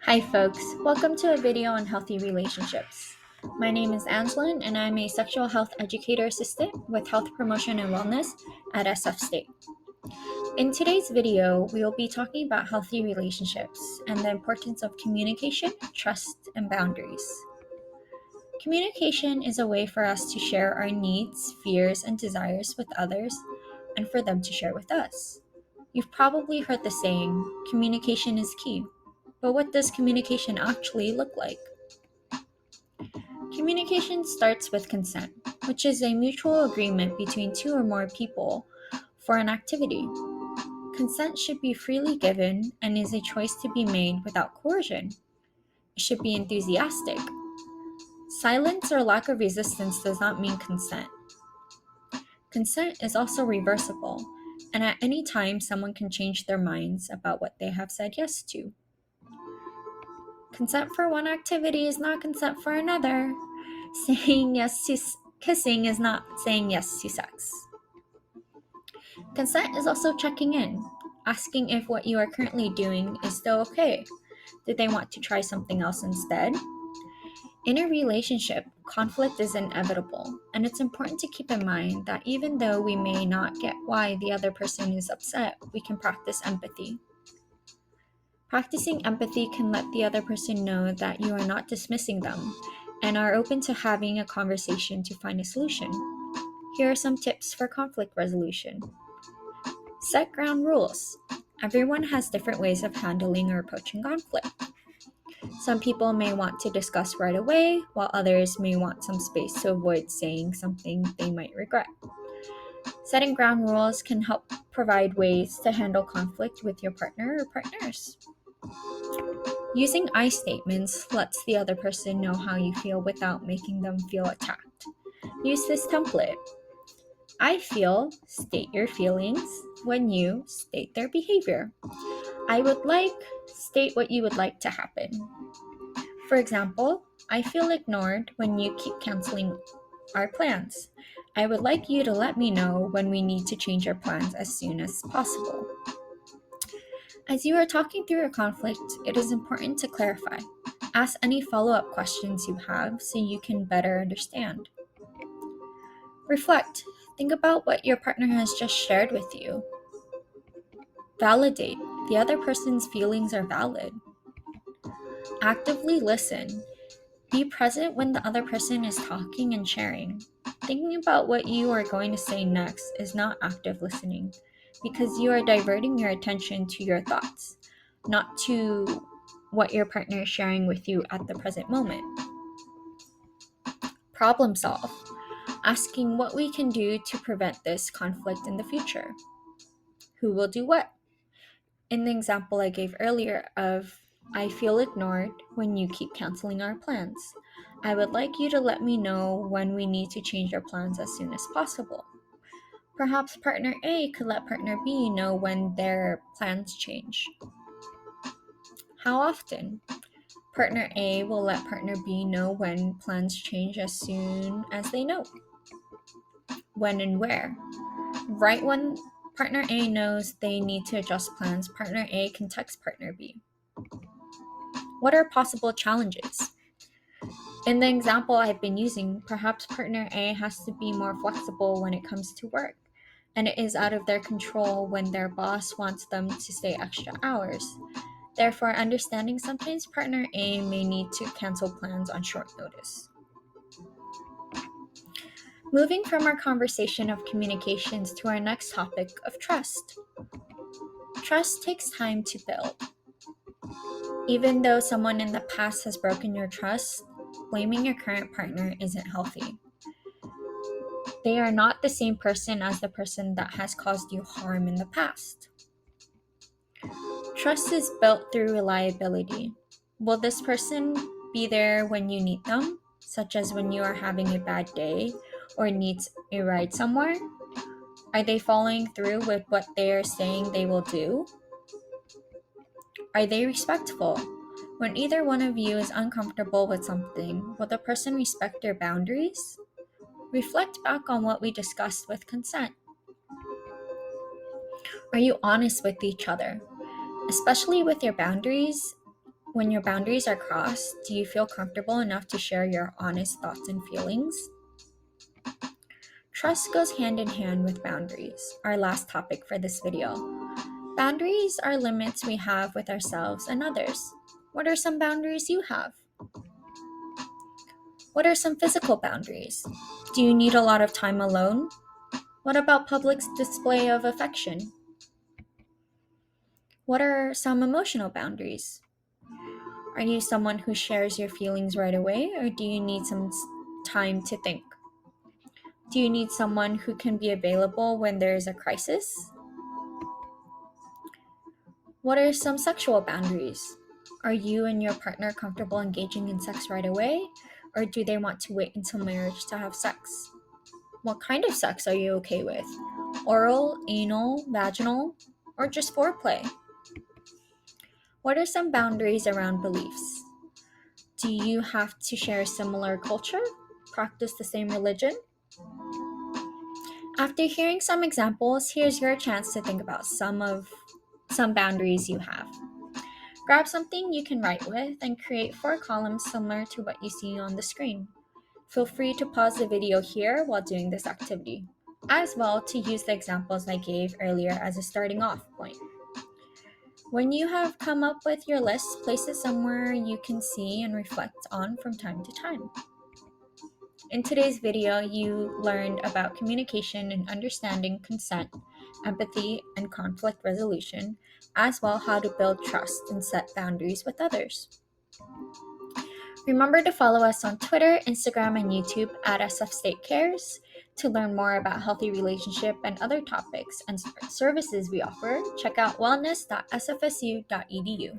Hi folks, welcome to a video on healthy relationships. My name is Angeline and I'm a sexual health educator assistant with health promotion and wellness at SF State. In today's video, we will be talking about healthy relationships and the importance of communication, trust, and boundaries. Communication is a way for us to share our needs, fears, and desires with others and for them to share with us. You've probably heard the saying, communication is key. But what does communication actually look like? Communication starts with consent, which is a mutual agreement between two or more people for an activity. Consent should be freely given and is a choice to be made without coercion. It should be enthusiastic. Silence or lack of resistance does not mean consent. Consent is also reversible, and at any time someone can change their minds about what they have said yes to. Consent for one activity is not consent for another. Saying yes to kissing is not saying yes to sex. Consent is also checking in, asking if what you are currently doing is still okay. Did they want to try something else instead? In a relationship, conflict is inevitable, and it's important to keep in mind that even though we may not get why the other person is upset, we can practice empathy. Practicing empathy can let the other person know that you are not dismissing them and are open to having a conversation to find a solution. Here are some tips for conflict resolution. Set ground rules. Everyone has different ways of handling or approaching conflict. Some people may want to discuss right away, while others may want some space to avoid saying something they might regret. Setting ground rules can help provide ways to handle conflict with your partner or partners. Using I statements lets the other person know how you feel without making them feel attacked. Use this template. I feel, state your feelings. When you, state their behavior. I would like, state what you would like to happen. For example, I feel ignored when you keep canceling our plans. I would like you to let me know when we need to change our plans as soon as possible. As you are talking through a conflict, it is important to clarify. Ask any follow-up questions you have so you can better understand. Reflect. Think about what your partner has just shared with you. Validate. The other person's feelings are valid. Actively listen. Be present when the other person is talking and sharing. Thinking about what you are going to say next is not active listening because you are diverting your attention to your thoughts, not to what your partner is sharing with you at the present moment. Problem solve. Asking what we can do to prevent this conflict in the future. Who will do what? In the example I gave earlier of I feel ignored when you keep canceling our plans. I would like you to let me know when we need to change our plans as soon as possible. Perhaps partner A could let partner B know when their plans change. How often? Partner A will let partner B know when plans change as soon as they know. When and where? Right when partner A knows they need to adjust plans, partner A can text partner B. What are possible challenges? In the example I've been using, perhaps partner A has to be more flexible when it comes to work, and it is out of their control when their boss wants them to stay extra hours. Therefore, understanding sometimes partner A may need to cancel plans on short notice. Moving from our conversation of communications to our next topic of trust. Trust takes time to build. Even though someone in the past has broken your trust, blaming your current partner isn't healthy. They are not the same person as the person that has caused you harm in the past. Trust is built through reliability. Will this person be there when you need them, such as when you are having a bad day or needs a ride somewhere? Are they following through with what they are saying they will do? Are they respectful? When either one of you is uncomfortable with something, will the person respect their boundaries? Reflect back on what we discussed with consent. Are you honest with each other? Especially with your boundaries, When your boundaries are crossed, do you feel comfortable enough to share your honest thoughts and feelings? Trust goes hand in hand with boundaries, our last topic for this video. Boundaries are limits we have with ourselves and others. What are some boundaries you have? What are some physical boundaries? Do you need a lot of time alone? What about public display of affection? What are some emotional boundaries? Are you someone who shares your feelings right away, or do you need some time to think? Do you need someone who can be available when there is a crisis? What are some sexual boundaries? Are you and your partner comfortable engaging in sex right away, or do they want to wait until marriage to have sex? What kind of sex are you okay with? Oral, anal, vaginal, or just foreplay? What are some boundaries around beliefs? Do you have to share a similar culture? Practice the same religion? After hearing some examples, here's your chance to think about some boundaries you have. Grab something you can write with and create 4 columns similar to what you see on the screen. Feel free to pause the video here while doing this activity, as well to use the examples I gave earlier as a starting off point. When you have come up with your list, place it somewhere you can see and reflect on from time to time. In today's video, you learned about communication and understanding consent, empathy, and conflict resolution, as well how to build trust and set boundaries with others. Remember to follow us on Twitter, Instagram, and YouTube at SF State Cares. To learn more about healthy relationship and other topics and services we offer, check out wellness.sfsu.edu.